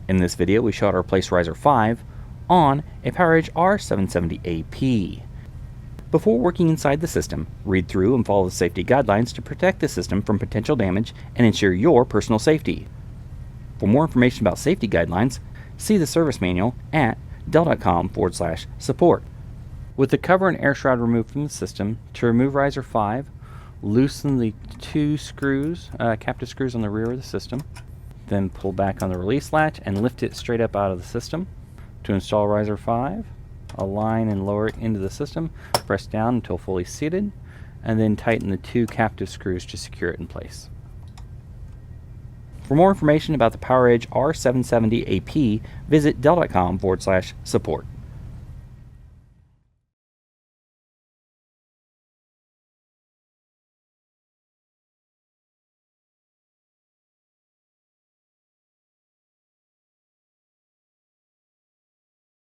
In this video, we showed how to replace riser 5 on a PowerEdge R770AP. Before working inside the system, read through and follow the safety guidelines to protect the system from potential damage and ensure your personal safety. For more information about safety guidelines, see the service manual at dell.com/support. With the cover and air shroud removed from the system, to remove riser 5, loosen the two screws, captive screws on the rear of the system. Then pull back on the release latch and lift it straight up out of the system. To install riser 5, align and lower it into the system, press down until fully seated, and then tighten the two captive screws to secure it in place. For more information about the PowerEdge R770AP, visit dell.com/support.